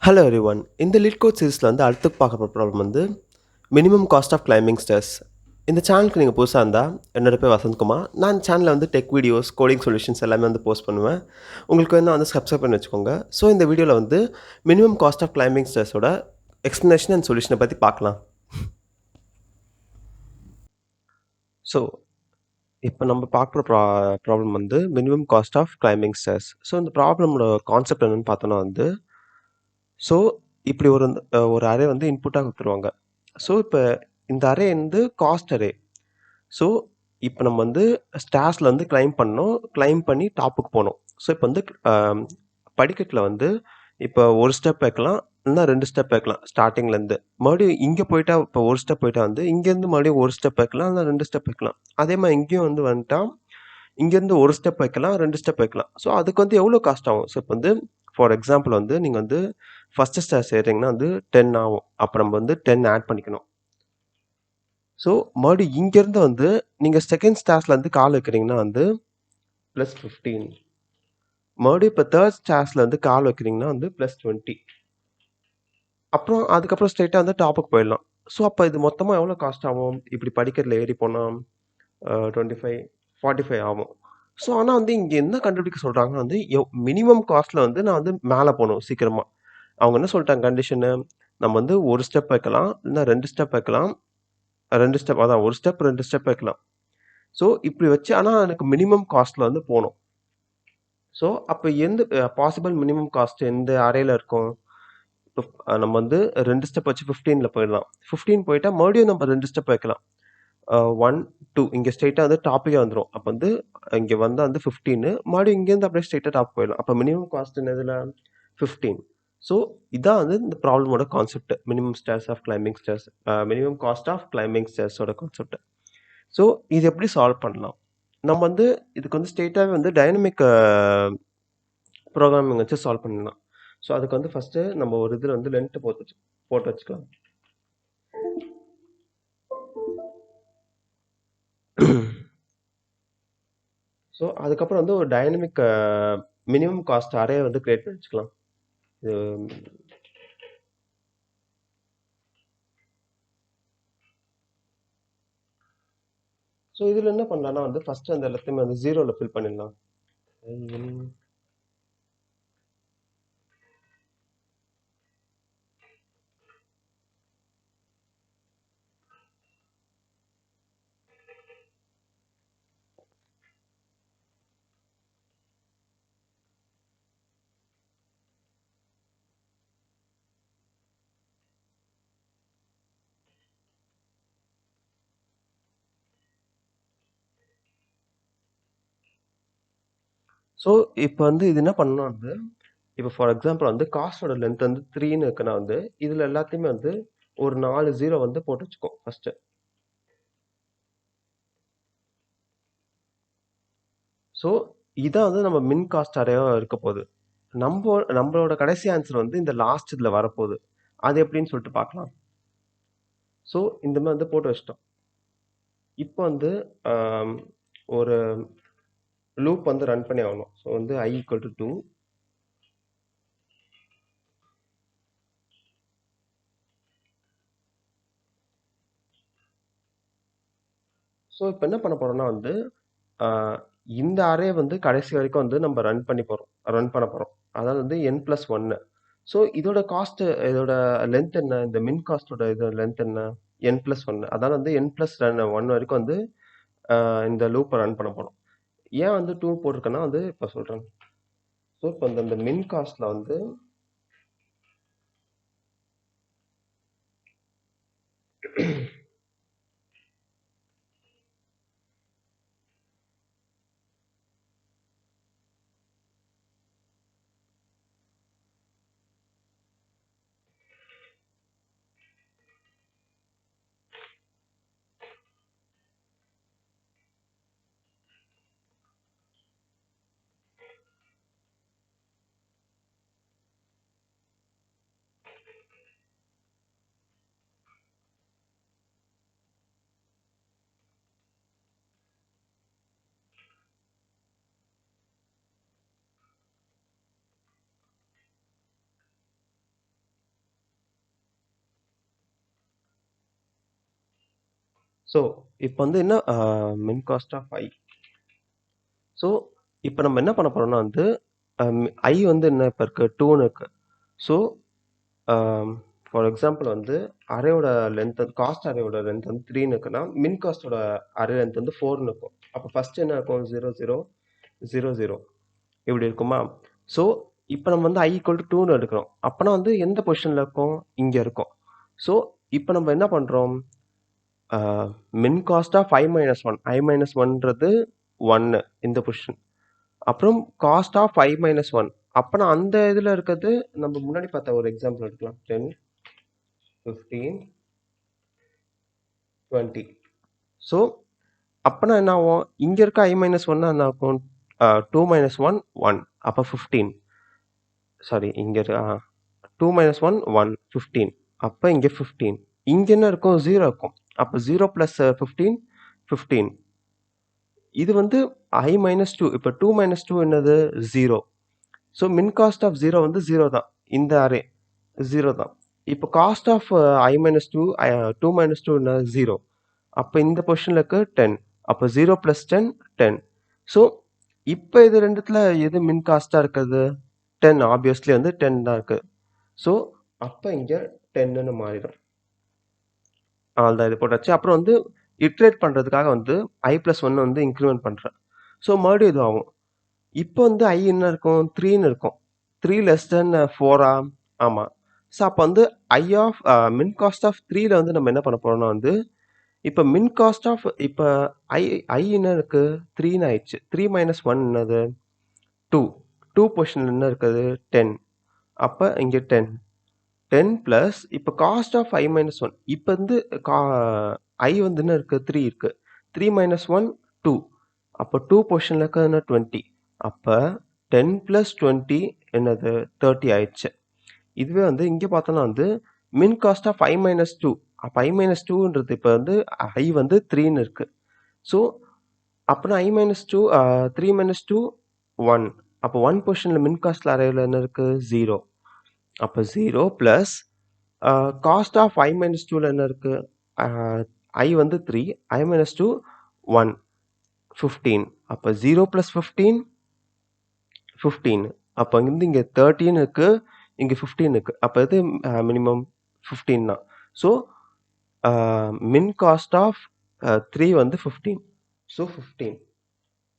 Hello everyone. இந்த Leetcode சீரிஸ்ல வந்து அடுத்து பார்க்க போற ப்ராப்ளம் வந்து minimum cost of climbing stairs. இந்த சேனலுக்கு நீங்க புதுசா இருந்தா, என்னோட பேர் வசந்த் குமார். நான் இந்த சேனல்ல வந்து டெக் வீடியோஸ், கோடிங் சொல்யூஷன்ஸ் எல்லாமே வந்து போஸ்ட் பண்ணுவேன். உங்களுக்கு வேணும்னா வந்து சப்ஸ்கிரைப் பண்ணி வச்சுக்கோங்க. ஸோ இந்த வீடியோல வந்து மினிமம் காஸ்ட் ஆஃப் கிளைம்பிங் ஸ்டேர்ஸோட எக்ஸ்ப்ளனேஷன் அண்ட் சொல்யூஷனை பத்தி பார்க்கலாம். ஸோ இப்போ நம்ம பார்க்குற ப்ராப்ளம் வந்து minimum cost of climbing stairs. So இந்த ப்ராப்ளமோட கான்செப்ட் என்னன்னு பார்த்தோன்னா வந்து, ஸோ இப்படி ஒரு அரே வந்து இன்புட்டாக கொடுத்துருவாங்க. ஸோ இப்போ இந்த அரே வந்து காஸ்ட் அரே. ஸோ இப்போ நம்ம வந்து ஸ்டார்ஸில் வந்து கிளைம் பண்ணோம், கிளைம் பண்ணி டாப்புக்கு போனோம். ஸோ இப்போ வந்து படிக்கட்டில் வந்து இப்போ ஒரு ஸ்டெப் வைக்கலாம், இல்லைன்னா 2 ஸ்டெப் வைக்கலாம் ஸ்டார்டிங்லேருந்து. மறுபடியும் இங்கே போயிட்டா இப்போ ஒரு ஸ்டெப் போயிட்டா வந்து இங்கேருந்து மறுபடியும் ஒரு ஸ்டெப் வைக்கலாம், இல்லை 2 ஸ்டெப் வைக்கலாம். அதே மாதிரி இங்கேயும் வந்து வந்துட்டா இங்கேருந்து ஒரு ஸ்டெப் வைக்கலாம், 2 ஸ்டெப் வைக்கலாம். ஸோ அதுக்கு வந்து எவ்வளோ காஸ்ட் ஆகும்? ஸோ இப்போ வந்து ஃபார் எக்ஸாம்பிள் வந்து நீங்கள் வந்து ஃபஸ்ட்டு ஸ்டார் செய்கிறீங்கன்னா வந்து 10 ஆகும். அப்போ நம்ம வந்து 10 ஆட் பண்ணிக்கணும். ஸோ மறுபடியும் இங்கேருந்து வந்து நீங்கள் செகண்ட் ஸ்டார்ஸ்லேருந்து கால் வைக்கிறீங்கன்னா வந்து +15. மறுபடியும் இப்போ தேர்ட் ஸ்டார்ஸ்லேருந்து கால் வைக்கிறீங்கன்னா வந்து +20. அப்புறம் அதுக்கப்புறம் ஸ்ட்ரெயிட்டாக வந்து டாப்புக்கு போயிடலாம். ஸோ அப்போ இது மொத்தமாக எவ்வளோ காஸ்ட் ஆகும்? இப்படி படிக்கட்டில் ஏறி போனால் 25, 45 ஆகும். ஸோ ஆனால் வந்து இங்கே என்ன கண்டுபிடிக்க சொல்கிறாங்கன்னா வந்து மினிமம் காஸ்ட்டில் வந்து நான் வந்து மேலே போகணும் சீக்கிரமாக. அவங்க என்ன சொல்லிட்டாங்க கண்டிஷனு, நம்ம வந்து ஒரு ஸ்டெப் வைக்கலாம், இல்லைன்னா 2 ஸ்டெப் வைக்கலாம். 2 ஸ்டெப் அதான் ஒரு ஸ்டெப் 2 ஸ்டெப் வைக்கலாம். ஸோ இப்படி வச்சு ஆனால் எனக்கு மினிமம் காஸ்ட்டில் வந்து போகணும். ஸோ அப்போ எந்த பாசிபிள் மினிமம் காஸ்ட் எந்த அரேல இருக்கும்? இப்போ நம்ம வந்து 2 ஸ்டெப் வச்சு 15ல போயிடலாம். 15 போயிட்டா மறுபடியும் நம்ம 2 ஸ்டெப் வைக்கலாம். 1, 2 இங்கே ஸ்ட்ரெயிட்டாக வந்து டாப்புக்கே வந்துடும். அப்போ வந்து இங்கே வந்தால் வந்து 15, மறுபடியும் இங்கேருந்து அப்படியே ஸ்ட்ரெயிட்டாக டாப் போயிடலாம். அப்போ மினிமம் காஸ்ட் என்னதுல 15. ஸோ இதான் வந்து இந்த ப்ராப்ளமோட concept. Minimum stairs of climbing stairs, minimum cost of climbing ஸ்டேர்ஸோட கான்செப்ட். ஸோ இது எப்படி சால்வ் பண்ணலாம்? நம்ம வந்து இதுக்கு வந்து ஸ்ட்ரெயிட்டாகவே வந்து டைனமிக் ப்ரோக்ராமிங் வச்சு சால்வ் பண்ணிடலாம். ஸோ அதுக்கு வந்து ஃபஸ்ட்டு நம்ம ஒரு இதில் வந்து லென்த்து போட்டு வச்சுக்கலாம். ஸோ அதுக்கப்புறம் வந்து ஒரு டைனமிக் மினிமம் காஸ்ட் அரே வந்து கிரியேட் பண்ணி வச்சுக்கலாம். இது ஸோ இதில் என்ன பண்ணலாம்னா வந்து ஃபஸ்ட்டு அந்த எல்லாத்தையுமே வந்து 0ல ஃபில் பண்ணிடலாம். ஸோ இப்போ வந்து இது என்ன பண்ணணும் வந்து, இப்போ ஃபார் எக்ஸாம்பிள் வந்து காஸ்டோட லென்த் வந்து 3ன்னு இருக்குன்னா வந்து இதில் எல்லாத்தையுமே வந்து ஒரு 4 0 வந்து போட்டு வச்சுக்கோ ஃபஸ்ட்டு. ஸோ இதான் வந்து நம்ம மின் காஸ்ட் அரேவாக இருக்க போகுது. நம்மளோட கடைசி ஆன்சர் வந்து இந்த லாஸ்ட் இதில் வரப்போகுது. அது எப்படின்னு சொல்லிட்டு பார்க்கலாம். ஸோ இந்த மாதிரி வந்து போட்டு வச்சிட்டோம். இப்போ வந்து ஒரு லூப் வந்து ரன் பண்ணி ஆகணும். ஸோ வந்து I = 2. ஸோ இப்போ என்ன பண்ண போறோம்னா வந்து இந்த அரே வந்து கடைசி வரைக்கும் வந்து நம்ம ரன் பண்ண போகிறோம். அதாவது வந்து n+1. ஸோ இதோட காஸ்ட், இதோட லென்த் என்ன? இந்த மின் காஸ்டோட இது லென்த் என்ன? n+1. அதாவது வந்து n+1 வரைக்கும் வந்து இந்த லூப்பை ரன் பண்ண போகிறோம். ஏன் வந்து 2 போட்டிருக்கேன்னா வந்து இப்போ சொல்கிறேன். ஸோ இப்போ இந்த மின் காஸ்ட்டில் வந்து ஸோ இப்போ வந்து என்ன மின் காஸ்ட் ஆஃப் ஐ. ஸோ இப்போ நம்ம என்ன பண்ண போறோம்னா வந்து ஐ வந்து என்ன இப்போ இருக்கு 2ன்னு இருக்கு. ஸோ ஃபார் எக்ஸாம்பிள் வந்து அரேயோட லென்த் காஸ்ட் அரேயோட லென்த் வந்து 3ன்னு இருக்குன்னா மின் காஸ்டோட அரே லென்த் வந்து 4ன்னு இருக்கும். அப்போ ஃபர்ஸ்ட் என்ன இருக்கும் 0 0 0 0 இப்படி இருக்குமா. ஸோ இப்போ நம்ம வந்து ஐ ஈக்குவல் டு 2ன்னு எடுக்கிறோம். அப்போனா வந்து எந்த பொசிஷனில் இருக்கும் இங்கே இருக்கும். ஸோ இப்போ நம்ம என்ன பண்ணுறோம் min cost of I minus one I minus ஒன்றது 1 இந்த பொசிஷன். அப்புறம் cost of I minus one அப்போனா அந்த இதில் இருக்கிறது நம்ம முன்னாடி பார்த்த ஒரு எக்ஸாம்பிள் எடுக்கலாம் 10 15 20. ஸோ அப்போனா என்ன ஆகும் இங்கே இருக்க ஐ மைனஸ் ஒன்னா என்ன ஆகும் 2 மைனஸ் ஒன் 1 அப்போ 15. சாரி இங்கே 2 மைனஸ் ஒன் 1 15. அப்போ இங்கே 15. இங்கே என்ன இருக்கும் 0 இருக்கும். அப்போ 0 ப்ளஸ் 15 15. இது வந்து ஐ மைனஸ் 2. இப்போ 2 மைனஸ் 2 என்னது 0. ஸோ மின் காஸ்ட் ஆஃப் 0 வந்து 0 தான். இந்த அரே 0 தான். இப்போ cost of I minus 2 2 minus 2 என்ன 0. அப்போ இந்த பொசிஷனில் இருக்கு 10. அப்போ 0 ப்ளஸ் 10 10. ஸோ இப்போ இது ரெண்டுத்துல எது மின் காஸ்டாக இருக்குது 10. ஆப்வியஸ்லி வந்து 10 தான் இருக்குது. ஸோ அப்போ இங்கே 10ன்னு மாறிடும். அவ்வளோதான் இது போட்டாச்சு. அப்புறம் வந்து இட்ரேட் பண்ணுறதுக்காக வந்து ஐ ப்ளஸ் ஒன்று வந்து இன்க்ரிமெண்ட் பண்ணுறேன். ஸோ மறுபடியும் இது ஆகும். இப்போ வந்து ஐ என்ன இருக்கும் 3ன்னு இருக்கும். 3 லெஸ் தென் 4ஆ ஆமாம். ஸோ அப்போ வந்து ஐ ஆஃப் மின் காஸ்ட் ஆஃப் 3ல வந்து நம்ம என்ன பண்ண போகிறோம்னா வந்து இப்போ மின் காஸ்ட் ஆஃப் இப்போ ஐ ஐ என்ன இருக்குது 3ன்னு ஆயிடுச்சு. 3 மைனஸ் ஒன் என்னது 2. 2 பொசிஷனில் என்ன இருக்குது 10. அப்போ இங்கே 10 10 ப்ளஸ் இப்போ cost of I minus one இப்போ வந்து ஐ வந்து என்ன இருக்குது 3 இருக்குது. 3 மைனஸ் ஒன் 2. அப்போ 2 பொசிஷனில் இருக்கிறது 20. அப்போ 10 ப்ளஸ் 20 என்னது 30 ஆயிடுச்சு. இதுவே வந்து இங்கே பார்த்தோன்னா வந்து மின் காஸ்ட் ஆஃப் ஐ மைனஸ் 2. அப்போ ஐ மைனஸ் 2ன்றது இப்போ வந்து ஐ வந்து 3ன்னு இருக்குது. ஸோ அப்போனா ஐ மைனஸ் 2 3 மைனஸ் 2 1. அப்போ 1 பொசிஷனில் மின் காஸ்டில் அரைவில் என்ன இருக்குது 0. அப்போ 0 plus cost of I minus 2ல என்ன இருக்குது ஐ வந்து 3 ஐ மைனஸ் 2 1 15. அப்போ 0 ப்ளஸ் 15 15. அப்போ வந்து இங்கே 13 இருக்குது இங்கே 15 இருக்குது. அப்போ இது மினிமம் 15 தான். ஸோ மின் காஸ்ட் ஆஃப் 3 வந்து 15. ஸோ 15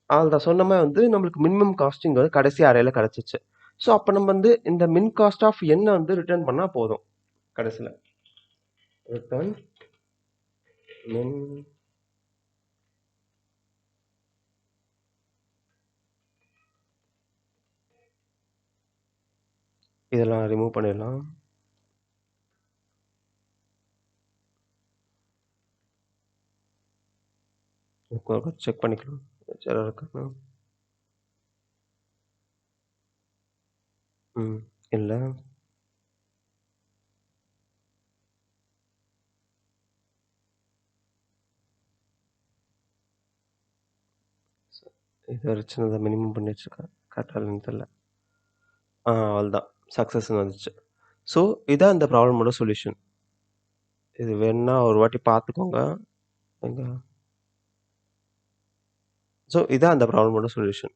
அவ்வளோதான். சொன்ன மாதிரி வந்து நம்மளுக்கு மினிமம் காஸ்டிங் வந்து கடைசி அறையில் கிடச்சிச்சு. ஸோ அப்போ நம்ம வந்து இந்த மின் காஸ்ட் ஆஃப் என்ன வந்து ரிட்டர்ன் பண்ணால் போதும். கடைசியில் ரிட்டர்ன் மின் இதெல்லாம் ரிமூவ் பண்ணிடலாம். செக் பண்ணிக்கலாம் சரி இருக்கா. இல்லை இது ஒரு சின்னதாக மினிமம் பண்ணி வச்சுருக்கேன் கரெக்டாக இல்லைன்னு தெரியல. அவ்வளோதான் சக்ஸஸ்ன்னு வந்துச்சு. ஸோ இதான் இந்த ப்ராப்ளமோட சொல்யூஷன். இது வேணுன்னா ஒரு வாட்டி பார்த்துக்கோங்க. ஸோ இதான் அந்த ப்ராப்ளமோட சொல்யூஷன்.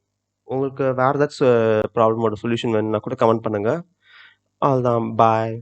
உங்களுக்கு வேறு ஏதாச்சும் ப்ராப்ளமோட சொல்யூஷன் வேணும்னா கூட கமெண்ட் பண்ணுங்கள். அவ்வளோதான் பாய்.